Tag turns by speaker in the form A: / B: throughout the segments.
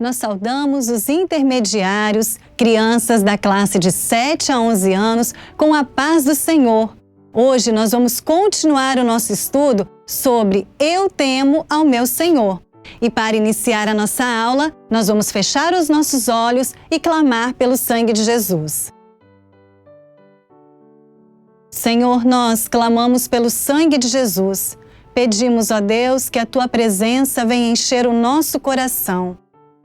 A: nós saudamos os intermediários, crianças da classe de 7 a 11 anos, com a paz do Senhor. Hoje nós vamos continuar o nosso estudo sobre Eu Temo ao Meu Senhor. E para iniciar a nossa aula, nós vamos fechar os nossos olhos e clamar pelo sangue de Jesus. Senhor, nós clamamos pelo sangue de Jesus. Pedimos, ó Deus, que a Tua presença venha encher o nosso coração.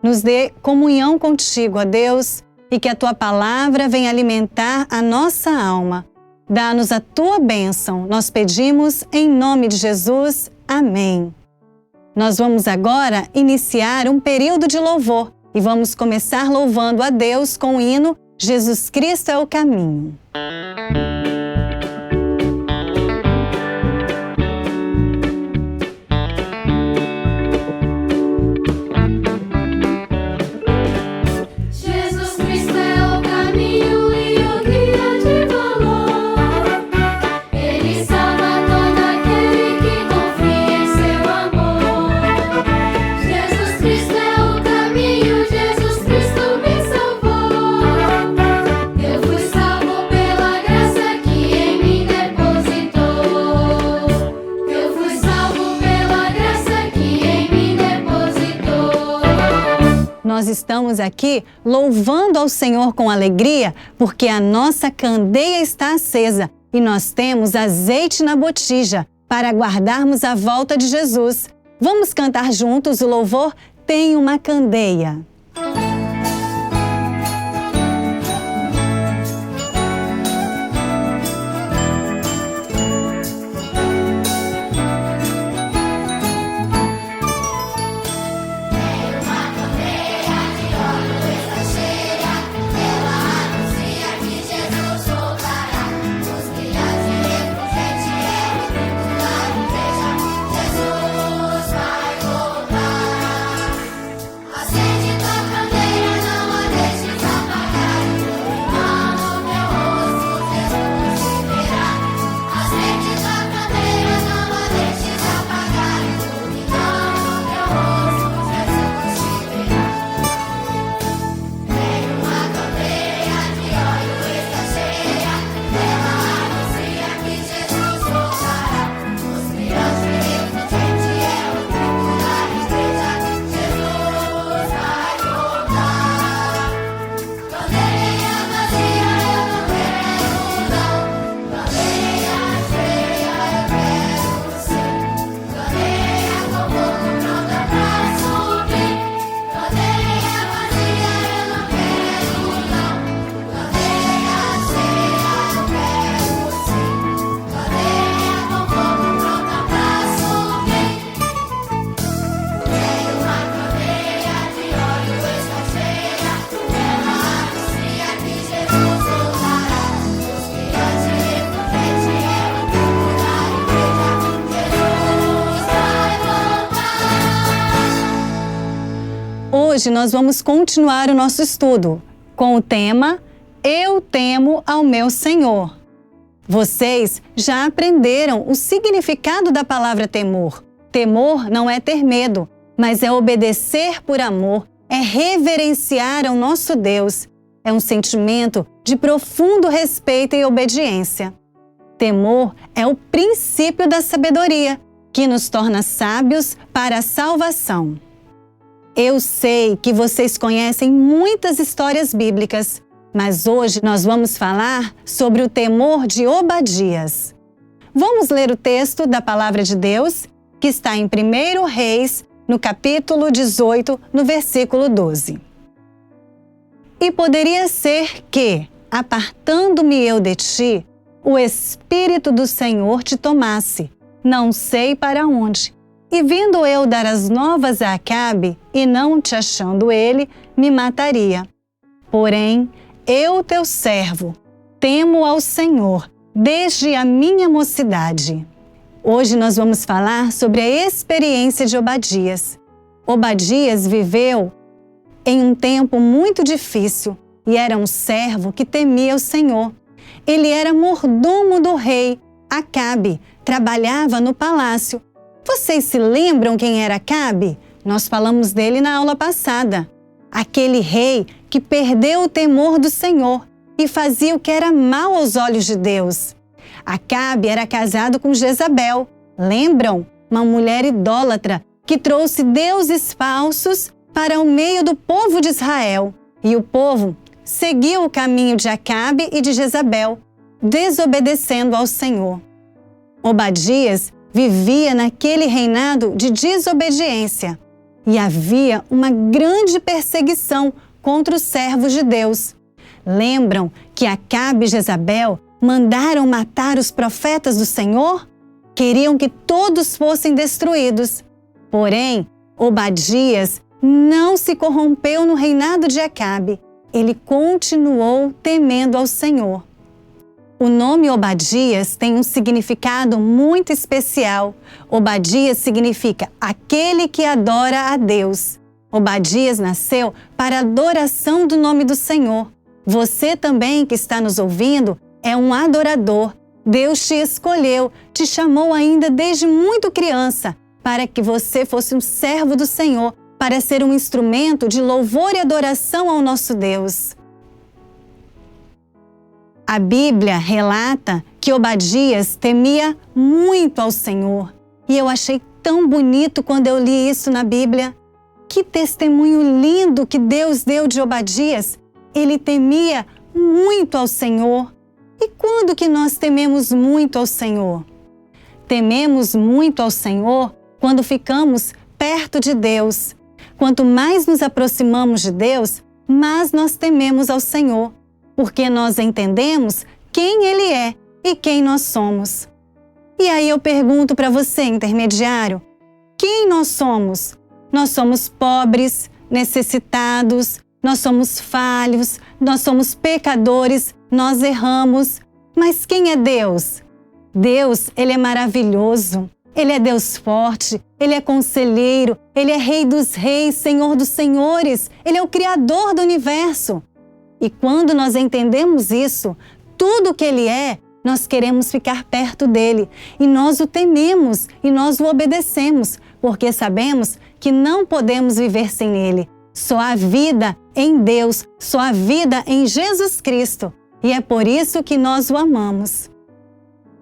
A: Nos dê comunhão contigo, ó Deus, e que a Tua palavra venha alimentar a nossa alma. Dá-nos a Tua bênção, nós pedimos em nome de Jesus. Amém. Nós vamos agora iniciar um período de louvor e vamos começar louvando a Deus com o hino Jesus Cristo é o Caminho. Nós estamos aqui louvando ao Senhor com alegria, porque a nossa candeia está acesa e nós temos azeite na botija para aguardarmos a volta de Jesus. Vamos cantar juntos o louvor Tem uma Candeia. Hoje nós vamos continuar o nosso estudo com o tema Eu Temo ao Meu Senhor. Vocês já aprenderam o significado da palavra temor. Temor não é ter medo, mas é obedecer por amor, é reverenciar ao nosso Deus. É um sentimento de profundo respeito e obediência. Temor é o princípio da sabedoria, que nos torna sábios para a salvação. Eu sei que vocês conhecem muitas histórias bíblicas, mas hoje nós vamos falar sobre o temor de Obadias. Vamos ler o texto da Palavra de Deus, que está em 1 Reis, no capítulo 18, no versículo 12. E poderia ser que, apartando-me eu de ti, o Espírito do Senhor te tomasse, não sei para onde. E vindo eu dar as novas a Acabe, e não te achando ele, me mataria. Porém, eu, teu servo, temo ao Senhor, desde a minha mocidade. Hoje nós vamos falar sobre a experiência de Obadias. Obadias viveu em um tempo muito difícil e era um servo que temia o Senhor. Ele era mordomo do rei Acabe, trabalhava no palácio. Vocês se lembram quem era Acabe? Nós falamos dele na aula passada. aquele rei que perdeu o temor do Senhor e fazia o que era mal aos olhos de Deus. Acabe era casado com Jezabel. Lembram? Uma mulher idólatra que trouxe deuses falsos para o meio do povo de Israel. E o povo seguiu o caminho de Acabe e de Jezabel, desobedecendo ao Senhor. Obadias vivia naquele reinado de desobediência e havia uma grande perseguição contra os servos de Deus. Lembram que Acabe e Jezabel mandaram matar os profetas do Senhor? Queriam que todos fossem destruídos. Porém, Obadias não se corrompeu no reinado de Acabe. Ele continuou temendo ao Senhor. O nome Obadias tem um significado muito especial. Obadias significa aquele que adora a Deus. Obadias nasceu para a adoração do nome do Senhor. Você também que está nos ouvindo é um adorador. Deus te escolheu, te chamou ainda desde muito criança para que você fosse um servo do Senhor, para ser um instrumento de louvor e adoração ao nosso Deus. A Bíblia relata que Obadias temia muito ao Senhor. E eu achei tão bonito quando eu li isso na Bíblia. Que testemunho lindo que Deus deu de Obadias. Ele temia muito ao Senhor. E quando que nós tememos muito ao Senhor? Tememos muito ao Senhor quando ficamos perto de Deus. Quanto mais nos aproximamos de Deus, mais nós tememos ao Senhor, porque nós entendemos quem Ele é e quem nós somos. E aí eu pergunto para você, intermediário, quem nós somos? Nós somos pobres, necessitados, nós somos falhos, nós somos pecadores, nós erramos. Mas quem é Deus? Deus, Ele é maravilhoso. Ele é Deus forte, Ele é conselheiro, Ele é Rei dos reis, Senhor dos senhores. Ele é o Criador do universo. E quando nós entendemos isso, tudo o que Ele é, nós queremos ficar perto dEle. E nós o tememos e nós o obedecemos, porque sabemos que não podemos viver sem Ele. Só há vida em Deus, só há vida em Jesus Cristo. E é por isso que nós o amamos.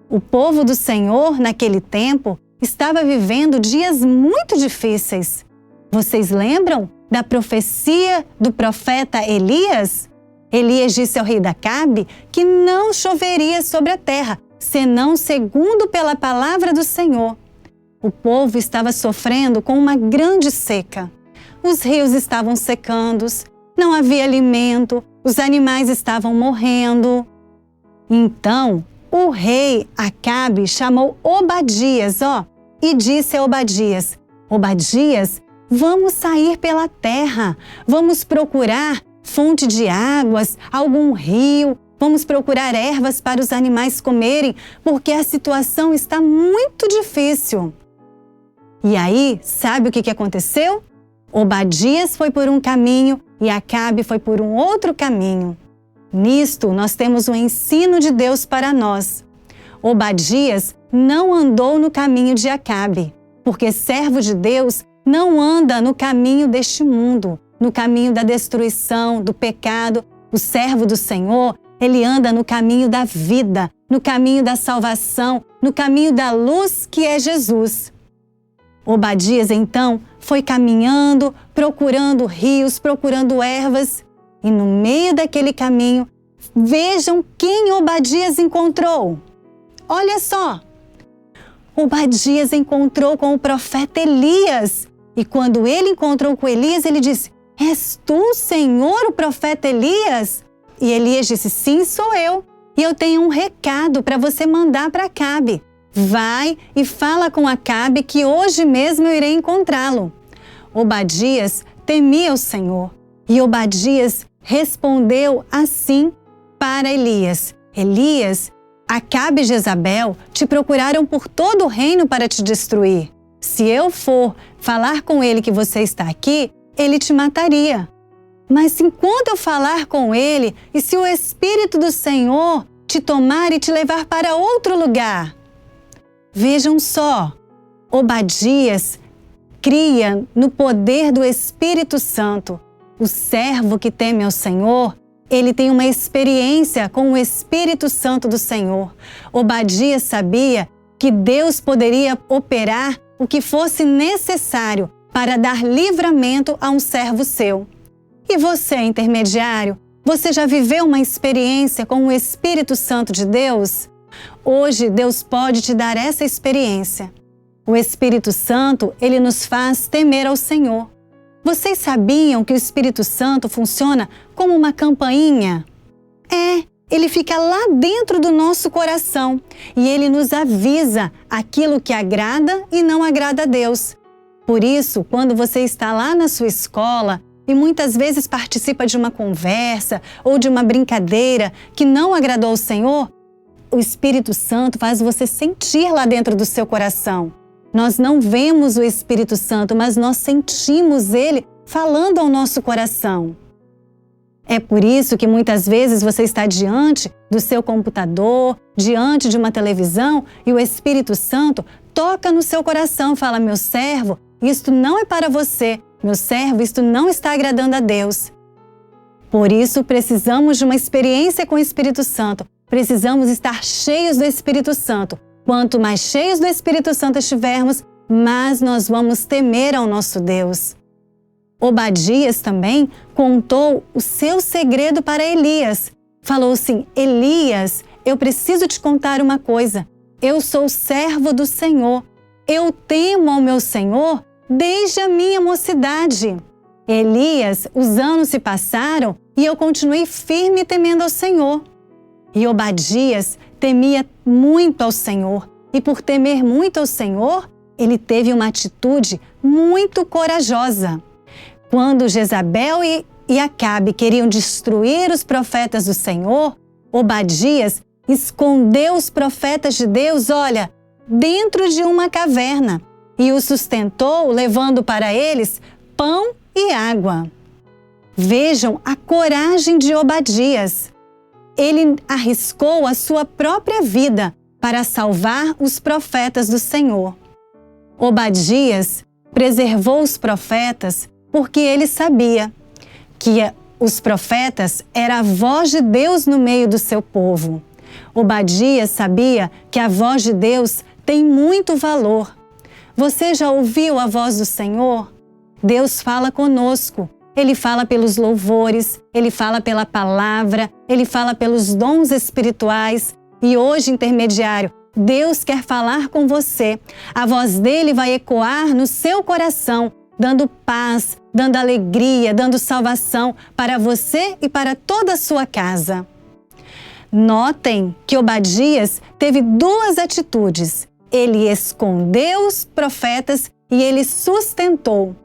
A: O povo do Senhor, naquele tempo, estava vivendo dias muito difíceis. Vocês lembram da profecia do profeta Elias? Elias disse ao rei de Acabe que não choveria sobre a terra, senão segundo pela palavra do Senhor. O povo estava sofrendo com uma grande seca. Os rios estavam secando, não havia alimento, os animais estavam morrendo. Então, o rei Acabe chamou Obadias, e disse a Obadias: Obadias, vamos sair pela terra, vamos procurar fonte de águas, algum rio, vamos procurar ervas para os animais comerem, porque a situação está muito difícil. E aí, sabe o que aconteceu? Obadias foi por um caminho e Acabe foi por um outro caminho. Nisto, nós temos um ensino de Deus para nós. Obadias não andou no caminho de Acabe, porque servo de Deus não anda no caminho deste mundo, no caminho da destruição, do pecado. O servo do Senhor, ele anda no caminho da vida, no caminho da salvação, no caminho da luz que é Jesus. Obadias, então, foi caminhando, procurando rios, procurando ervas. E no meio daquele caminho, vejam quem Obadias encontrou. Olha só! Obadias encontrou com o profeta Elias. E quando ele encontrou com Elias, ele disse: És tu, Senhor, o profeta Elias? E Elias disse: Sim, sou eu. E eu tenho um recado para você mandar para Acabe. Vai e fala com Acabe que hoje mesmo eu irei encontrá-lo. Obadias temia o Senhor. E Obadias respondeu assim para Elias: Elias, Acabe e Jezabel te procuraram por todo o reino para te destruir. Se eu for falar com ele que você está aqui, ele te mataria. Mas enquanto eu falar com ele, e se o Espírito do Senhor te tomar e te levar para outro lugar? Vejam só, Obadias cria no poder do Espírito Santo. O servo que teme ao Senhor, ele tem uma experiência com o Espírito Santo do Senhor. Obadias sabia que Deus poderia operar o que fosse necessário para dar livramento a um servo seu. E você, intermediário, você já viveu uma experiência com o Espírito Santo de Deus? Hoje, Deus pode te dar essa experiência. O Espírito Santo, ele nos faz temer ao Senhor. Vocês sabiam que o Espírito Santo funciona como uma campainha? Ele fica lá dentro do nosso coração e ele nos avisa aquilo que agrada e não agrada a Deus. Por isso, quando você está lá na sua escola e muitas vezes participa de uma conversa ou de uma brincadeira que não agradou ao Senhor, o Espírito Santo faz você sentir lá dentro do seu coração. Nós não vemos o Espírito Santo, mas nós sentimos ele falando ao nosso coração. É por isso que muitas vezes você está diante do seu computador, diante de uma televisão e o Espírito Santo toca no seu coração e fala: meu servo, isto não é para você, meu servo, isto não está agradando a Deus. Por isso precisamos de uma experiência com o Espírito Santo, precisamos estar cheios do Espírito Santo. Quanto mais cheios do Espírito Santo estivermos, mais nós vamos temer ao nosso Deus. Obadias também contou o seu segredo para Elias. Falou assim: Elias, eu preciso te contar uma coisa. Eu sou servo do Senhor. Eu temo ao meu Senhor desde a minha mocidade. Elias, os anos se passaram e eu continuei firme temendo ao Senhor. E Obadias temia muito ao Senhor. E por temer muito ao Senhor, ele teve uma atitude muito corajosa. Quando Jezabel e Acabe queriam destruir os profetas do Senhor, Obadias escondeu os profetas de Deus, dentro de uma caverna e os sustentou, levando para eles pão e água. Vejam a coragem de Obadias. Ele arriscou a sua própria vida para salvar os profetas do Senhor. Obadias preservou os profetas porque ele sabia que os profetas eram a voz de Deus no meio do seu povo. Obadias sabia que a voz de Deus tem muito valor. Você já ouviu a voz do Senhor? Deus fala conosco. Ele fala pelos louvores, ele fala pela palavra, ele fala pelos dons espirituais. E hoje, intermediário, Deus quer falar com você. A voz dele vai ecoar no seu coração, dando paz, dando alegria, dando salvação para você e para toda a sua casa. Notem que Obadias teve duas atitudes. Ele escondeu os profetas e ele sustentou.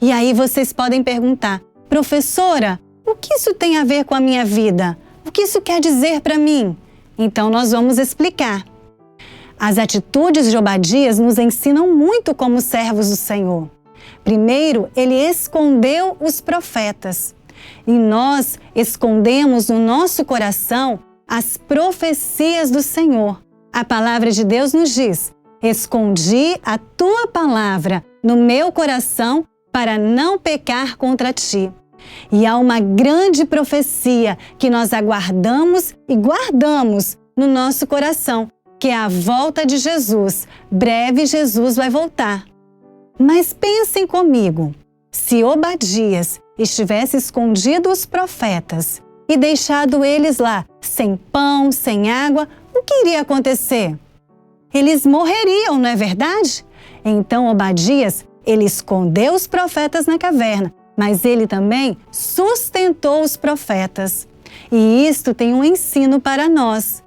A: E aí vocês podem perguntar: professora, o que isso tem a ver com a minha vida? O que isso quer dizer para mim? Então nós vamos explicar. As atitudes de Obadias nos ensinam muito como servos do Senhor. Primeiro, ele escondeu os profetas. E nós escondemos no nosso coração as profecias do Senhor. A palavra de Deus nos diz: escondi a tua palavra no meu coração para não pecar contra ti. E há uma grande profecia que nós aguardamos e guardamos no nosso coração, que é a volta de Jesus. Breve Jesus vai voltar. Mas pensem comigo, se Obadias estivesse escondido os profetas e deixado eles lá, sem pão, sem água, o que iria acontecer? Eles morreriam, não é verdade? Então Obadias, ele escondeu os profetas na caverna, mas ele também sustentou os profetas. E isto tem um ensino para nós.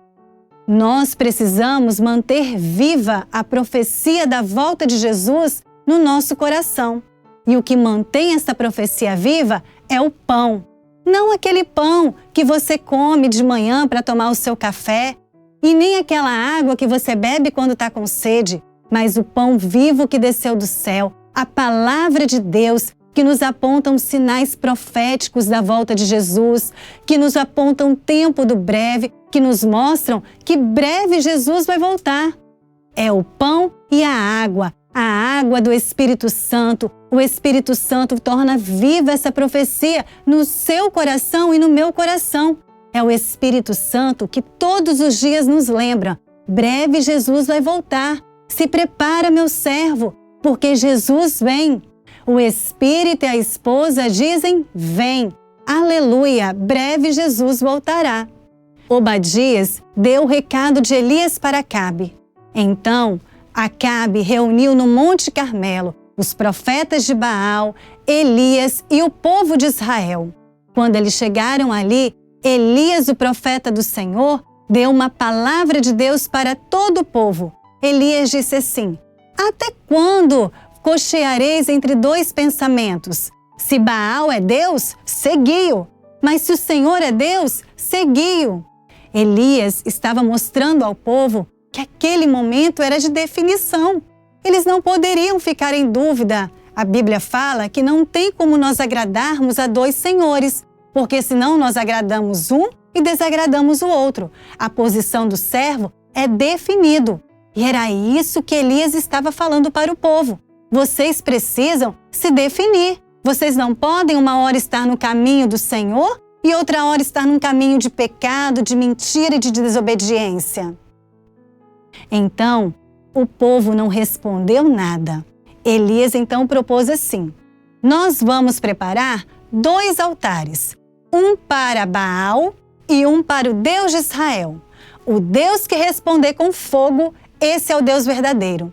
A: Nós precisamos manter viva a profecia da volta de Jesus no nosso coração. E o que mantém essa profecia viva é o pão. Não aquele pão que você come de manhã para tomar o seu café, e nem aquela água que você bebe quando está com sede, mas o pão vivo que desceu do céu, a palavra de Deus, que nos apontam sinais proféticos da volta de Jesus, que nos apontam o tempo do breve, que nos mostram que breve Jesus vai voltar. É o pão e a água, A água do Espírito Santo, o Espírito Santo torna viva essa profecia no seu coração e no meu coração. É o Espírito Santo que todos os dias nos lembra: breve Jesus vai voltar. Se prepara, meu servo, porque Jesus vem. O Espírito e a esposa dizem: vem. Aleluia, breve Jesus voltará. Obadias deu o recado de Elias para Acabe. Então, Acabe reuniu no Monte Carmelo os profetas de Baal, Elias e o povo de Israel. Quando eles chegaram ali, Elias, o profeta do Senhor, deu uma palavra de Deus para todo o povo. Elias disse assim: até quando cocheareis entre dois pensamentos? Se Baal é Deus, segui-o. Mas se o Senhor é Deus, segui-o. Elias estava mostrando ao povo que aquele momento era de definição. Eles não poderiam ficar em dúvida. A Bíblia fala que não tem como nós agradarmos a dois senhores, porque senão nós agradamos um e desagradamos o outro. A posição do servo é definido. E era isso que Elias estava falando para o povo. Vocês precisam se definir. Vocês não podem uma hora estar no caminho do Senhor e outra hora estar num caminho de pecado, de mentira e de desobediência. Então, o povo não respondeu nada. Elias então propôs assim: nós vamos preparar 2 altares, um para Baal e um para o Deus de Israel. O Deus que responder com fogo, esse é o Deus verdadeiro.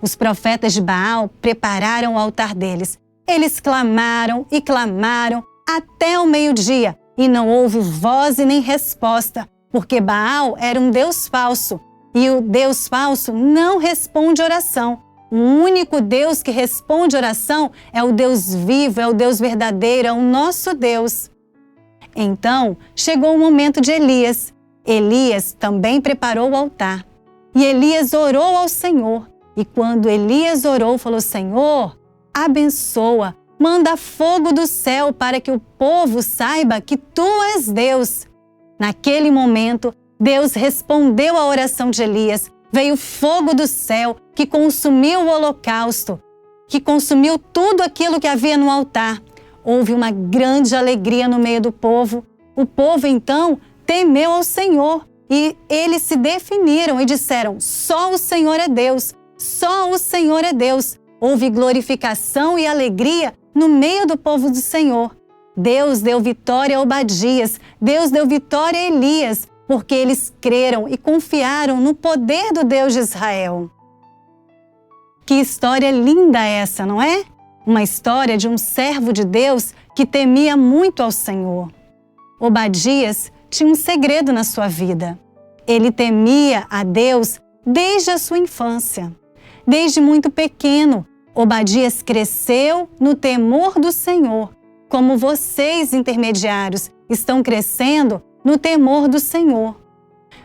A: Os profetas de Baal prepararam o altar deles. Eles clamaram e clamaram até o meio-dia e não houve voz e nem resposta, porque Baal era um Deus falso e o Deus falso não responde oração. O único Deus que responde oração é o Deus vivo, é o Deus verdadeiro, é o nosso Deus. Então, chegou o momento de Elias. Elias também preparou o altar. E Elias orou ao Senhor. E quando Elias orou, falou: Senhor, abençoa, manda fogo do céu para que o povo saiba que Tu és Deus. Naquele momento, Deus respondeu à oração de Elias. Veio fogo do céu que consumiu o holocausto, que consumiu tudo aquilo que havia no altar. Houve uma grande alegria no meio do povo. O povo, então, temeu ao Senhor e eles se definiram e disseram: só o Senhor é Deus, só o Senhor é Deus. Houve glorificação e alegria no meio do povo do Senhor. Deus deu vitória a Obadias, Deus deu vitória a Elias, porque eles creram e confiaram no poder do Deus de Israel. Que história linda essa, não é? Uma história de um servo de Deus que temia muito ao Senhor. Obadias tinha um segredo na sua vida. Ele temia a Deus desde a sua infância. Desde muito pequeno, Obadias cresceu no temor do Senhor, como vocês, intermediários, estão crescendo no temor do Senhor.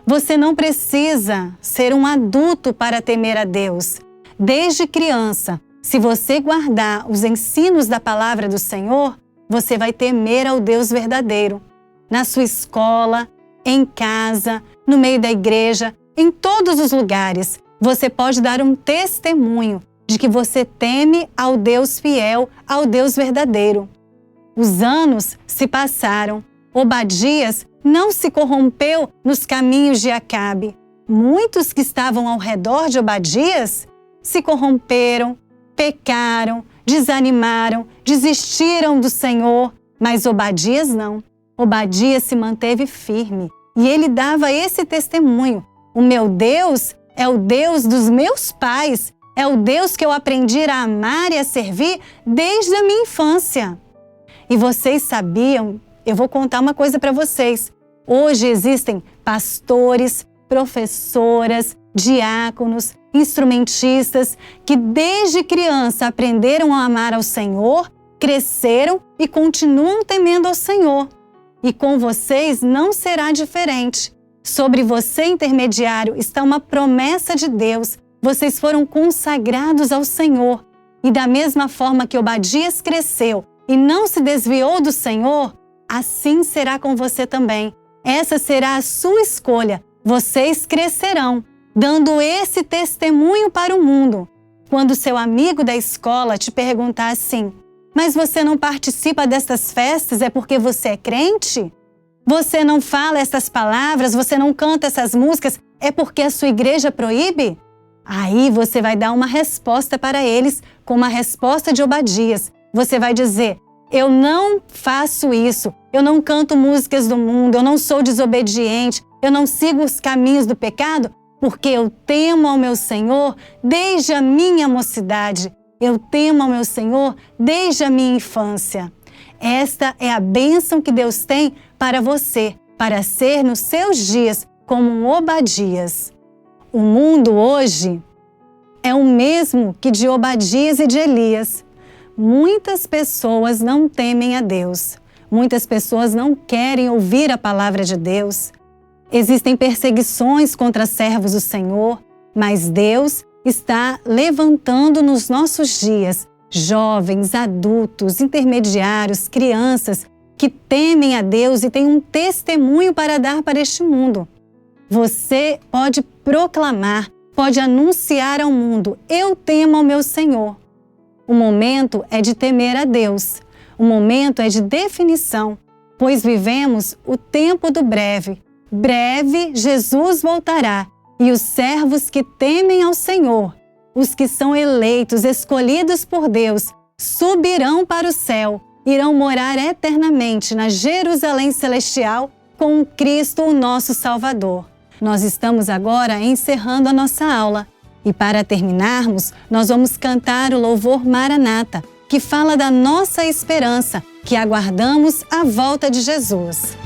A: Você não precisa ser um adulto para temer a Deus. Desde criança, se você guardar os ensinos da palavra do Senhor, você vai temer ao Deus verdadeiro. Na sua escola, em casa, no meio da igreja, em todos os lugares, você pode dar um testemunho de que você teme ao Deus fiel, ao Deus verdadeiro. Os anos se passaram. Obadias não se corrompeu nos caminhos de Acabe. Muitos que estavam ao redor de Obadias se corromperam, pecaram, desanimaram, desistiram do Senhor, mas Obadias não. Obadias se manteve firme e ele dava esse testemunho: o meu Deus é o Deus dos meus pais, é o Deus que eu aprendi a amar e a servir desde a minha infância. E vocês sabiam? Eu vou contar uma coisa para vocês. Hoje existem pastores, professoras, diáconos, instrumentistas que desde criança aprenderam a amar ao Senhor, cresceram e continuam temendo ao Senhor. E com vocês não será diferente. Sobre você, intermediário, está uma promessa de Deus. Vocês foram consagrados ao Senhor. E da mesma forma que Obadias cresceu e não se desviou do Senhor, assim será com você também. Essa será a sua escolha. Vocês crescerão, dando esse testemunho para o mundo. quando seu amigo da escola te perguntar assim: mas você não participa dessas festas é porque você é crente? Você não fala essas palavras, você não canta essas músicas é porque a sua igreja proíbe? Aí você vai dar uma resposta para eles com uma resposta de Obadias. Você vai dizer: eu não faço isso, eu não canto músicas do mundo, eu não sou desobediente, eu não sigo os caminhos do pecado, porque eu temo ao meu Senhor desde a minha mocidade. Eu temo ao meu Senhor desde a minha infância. Esta é a bênção que Deus tem para você, para ser nos seus dias como um Obadias. O mundo hoje é o mesmo que de Obadias e de Elias. Muitas pessoas não temem a Deus. Muitas pessoas não querem ouvir a palavra de Deus. Existem perseguições contra servos do Senhor, mas Deus está levantando nos nossos dias jovens, adultos, intermediários, crianças que temem a Deus e têm um testemunho para dar para este mundo. Você pode proclamar, pode anunciar ao mundo: eu temo ao meu Senhor. O momento é de temer a Deus. O momento é de definição, pois vivemos o tempo do breve. Breve Jesus voltará, e os servos que temem ao Senhor, os que são eleitos, escolhidos por Deus, subirão para o céu, irão morar eternamente na Jerusalém celestial com Cristo, o nosso Salvador. Nós estamos agora encerrando a nossa aula. E para terminarmos, nós vamos cantar o louvor Maranata, que fala da nossa esperança, que aguardamos a volta de Jesus.